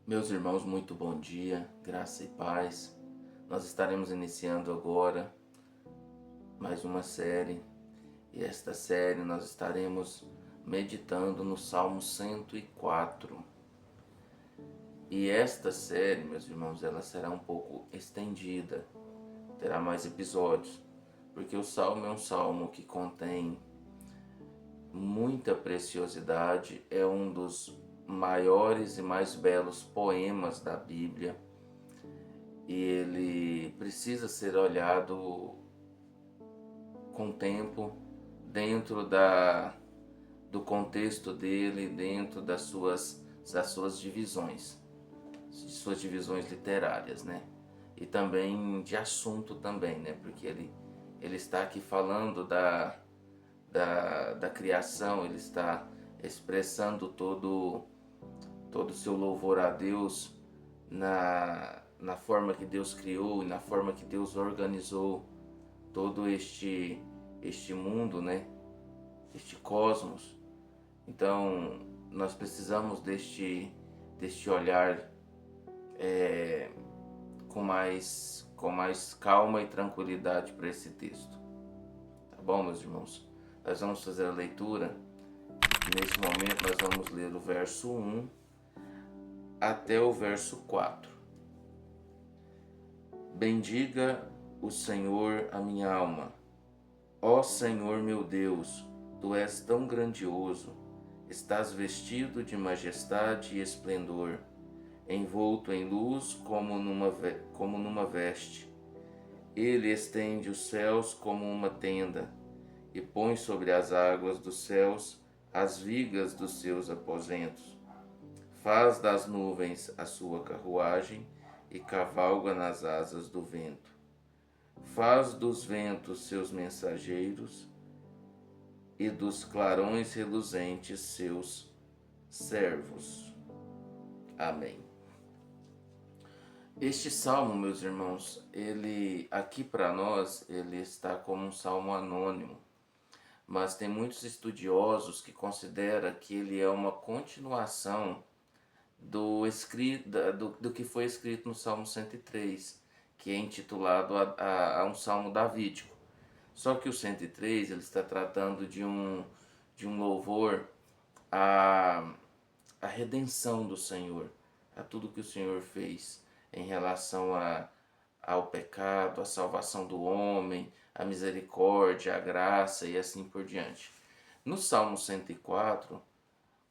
Meus irmãos, muito bom dia, graça e paz. Nós estaremos iniciando agora mais uma série, e esta série nós estaremos meditando no Salmo 104. E esta série, meus irmãos, ela será um pouco estendida, terá mais episódios, porque o Salmo é um salmo que contém muita preciosidade, é um dos maiores e mais belos poemas da Bíblia. E ele precisa ser olhado com tempo, dentro do contexto dele, dentro das suas divisões, de suas divisões literárias, né? E também de assunto também, né? Porque ele está aqui falando da criação, ele está expressando todo o seu louvor a Deus na forma que Deus criou e na forma que Deus organizou todo este mundo, né? Este cosmos. Então nós precisamos deste olhar com mais calma e tranquilidade para esse texto. Tá bom, meus irmãos? Nós vamos fazer a leitura. Neste momento nós vamos ler o verso 1 até o verso 4. Bendiga o Senhor a minha alma. Ó Senhor meu Deus, tu és tão grandioso, estás vestido de majestade e esplendor, envolto em luz como numa veste. Ele estende os céus como uma tenda e põe sobre as águas dos céus as vigas dos seus aposentos. Faz das nuvens a sua carruagem e cavalga nas asas do vento. Faz dos ventos seus mensageiros e dos clarões reluzentes seus servos. Amém. Este salmo, meus irmãos, ele aqui para nós, ele está como um salmo anônimo, mas tem muitos estudiosos que consideram que ele é uma continuação do que foi escrito no Salmo 103, que é intitulado a um salmo davídico. Só que o 103 ele está tratando de um louvor à redenção do Senhor, a tudo que o Senhor fez em relação ao pecado, à salvação do homem, à misericórdia, à graça e assim por diante. No Salmo 104,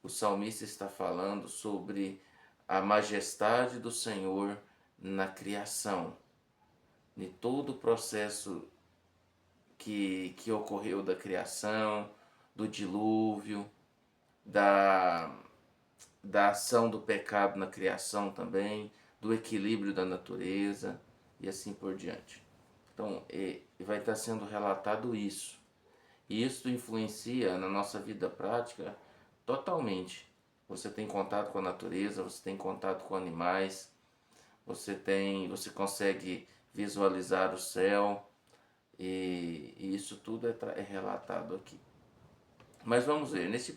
o salmista está falando sobre a majestade do Senhor na criação, em todo o processo que ocorreu da criação, do dilúvio, da ação do pecado na criação também, do equilíbrio da natureza e assim por diante. Então, vai estar sendo relatado isso. E isso influencia na nossa vida prática totalmente. Você tem contato com a natureza, você tem contato com animais, você consegue visualizar o céu, e isso tudo é relatado aqui. Mas vamos ver, neste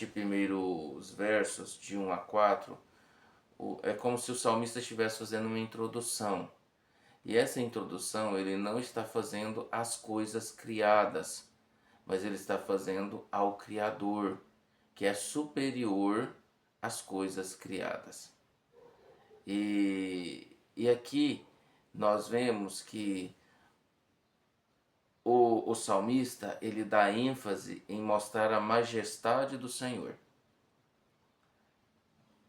primeiros versos de 1 a 4, é como se o salmista estivesse fazendo uma introdução. E essa introdução ele não está fazendo às coisas criadas, mas ele está fazendo ao Criador, que é superior às coisas criadas. E aqui nós vemos que o salmista ele dá ênfase em mostrar a majestade do Senhor.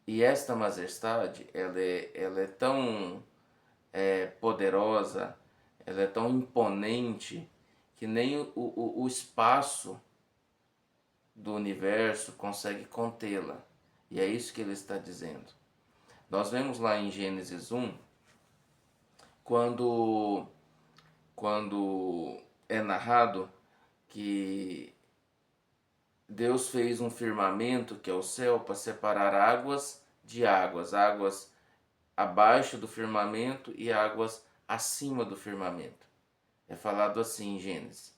E esta majestade ela é tão poderosa, ela é tão imponente, que nem o espaço do universo consegue contê-la. E é isso que ele está dizendo. Nós vemos lá em Gênesis 1, quando é narrado que Deus fez um firmamento, que é o céu, para separar águas de águas, águas abaixo do firmamento e águas acima do firmamento. É falado assim em Gênesis.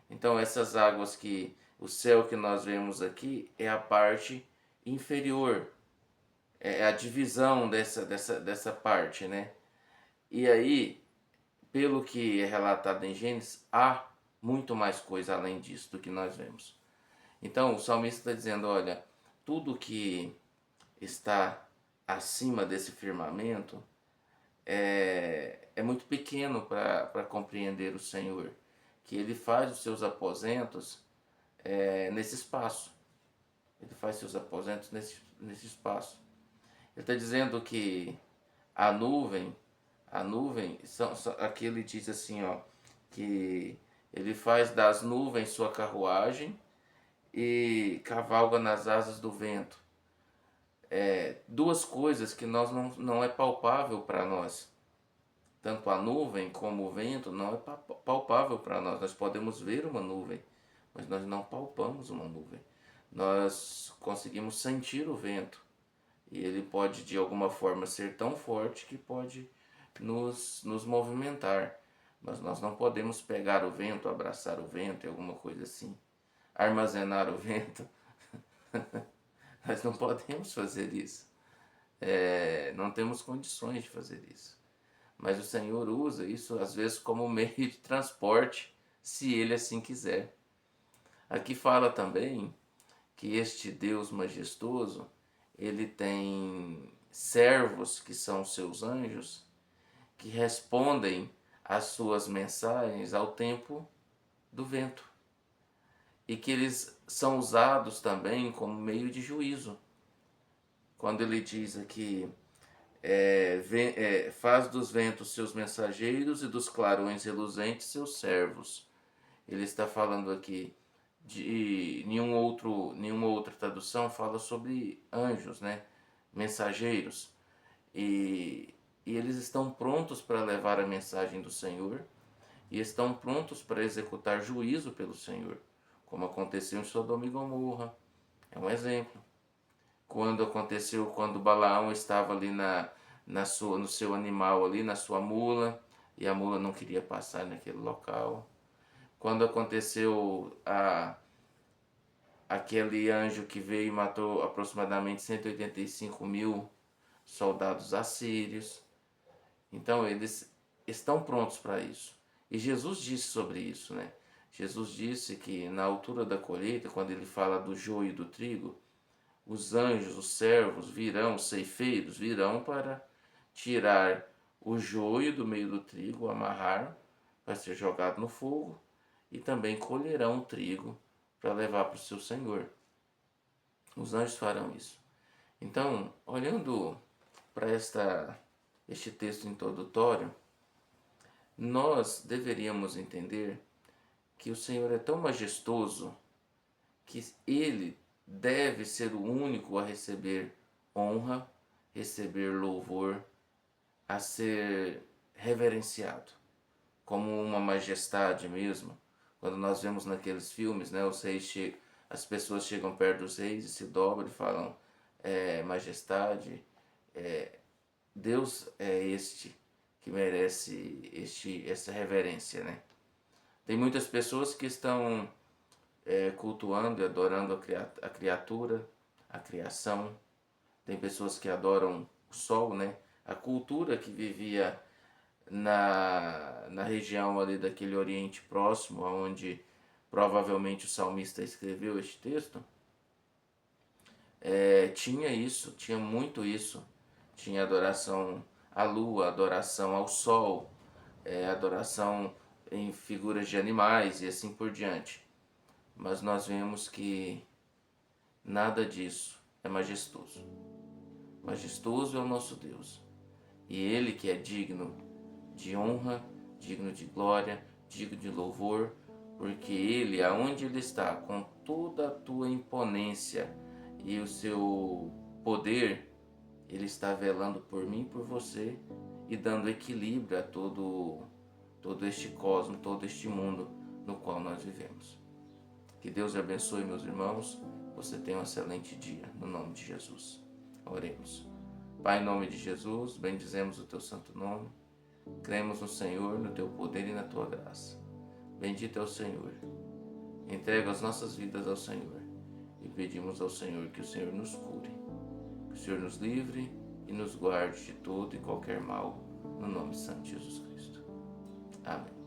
Então essas águas o céu que nós vemos aqui é a parte inferior, a divisão dessa parte, né? E aí, pelo que é relatado em Gênesis, há muito mais coisa além disso do que nós vemos. Então, o salmista está dizendo, olha, tudo que está acima desse firmamento é muito pequeno para compreender o Senhor, que Ele faz os seus aposentos nesse espaço. Ele faz seus aposentos nesse espaço. Ele está dizendo que a nuvem, aqui ele diz assim, ó, que ele faz das nuvens sua carruagem e cavalga nas asas do vento. Duas coisas que não é palpável para nós. Tanto a nuvem como o vento não é palpável para nós. Nós podemos ver uma nuvem, mas nós não palpamos uma nuvem. Nós conseguimos sentir o vento e ele pode de alguma forma ser tão forte que pode nos movimentar. Mas nós não podemos pegar o vento, abraçar o vento e alguma coisa assim. Armazenar o vento. Nós não podemos fazer isso. Não temos condições de fazer isso. Mas o Senhor usa isso às vezes como meio de transporte, se Ele assim quiser. Aqui fala também que este Deus majestoso, Ele tem servos que são seus anjos, que respondem às suas mensagens ao tempo do vento. E que eles são usados também como meio de juízo. Quando ele diz aqui, faz dos ventos seus mensageiros e dos clarões reluzentes seus servos. Ele está falando aqui de nenhuma outra tradução fala sobre anjos, né? Mensageiros. E eles estão prontos para levar a mensagem do Senhor e estão prontos para executar juízo pelo Senhor, como aconteceu em Sodoma e Gomorra. É um exemplo. Quando Balaão estava ali no seu animal ali, na sua mula, e a mula não queria passar naquele local. Quando aconteceu aquele anjo que veio e matou aproximadamente 185.000 soldados assírios. Então eles estão prontos para isso. E Jesus disse sobre isso, né? Jesus disse que na altura da colheita, quando ele fala do joio e do trigo, os anjos, os servos virão, os ceifeiros virão para tirar o joio do meio do trigo, amarrar, vai ser jogado no fogo, e também colherão o trigo para levar para o seu Senhor. Os anjos farão isso. Então, olhando para este texto introdutório, nós deveríamos entender que o Senhor é tão majestoso que Ele deve ser o único a receber honra, receber louvor, a ser reverenciado, como uma majestade mesmo. Quando nós vemos naqueles filmes, né, as pessoas chegam perto dos reis e se dobram e falam, majestade, Deus é este que merece essa reverência, né? Tem muitas pessoas que estão cultuando e adorando a criatura, a criação. Tem pessoas que adoram o sol, né? A cultura que vivia na região ali daquele Oriente Próximo, onde provavelmente o salmista escreveu este texto, tinha isso, tinha muito isso. Tinha adoração à lua, adoração ao sol, adoração em figuras de animais e assim por diante. Mas nós vemos que nada disso é majestoso. Majestoso é o nosso Deus. E Ele que é digno de honra, digno de glória, digno de louvor, porque Ele, aonde Ele está, com toda a tua imponência e o seu poder, Ele está velando por mim e por você e dando equilíbrio a todo este cosmos, todo este mundo no qual nós vivemos. Que Deus abençoe, meus irmãos. Você tenha um excelente dia, no nome de Jesus. Oremos. Pai, em nome de Jesus, bendizemos o teu santo nome. Cremos no Senhor, no teu poder e na tua graça. Bendito é o Senhor. Entrega as nossas vidas ao Senhor e pedimos ao Senhor que o Senhor nos cure, que o o Senhor nos livre e nos guarde de todo e qualquer mal, no nome de Santo Jesus Cristo. Amém.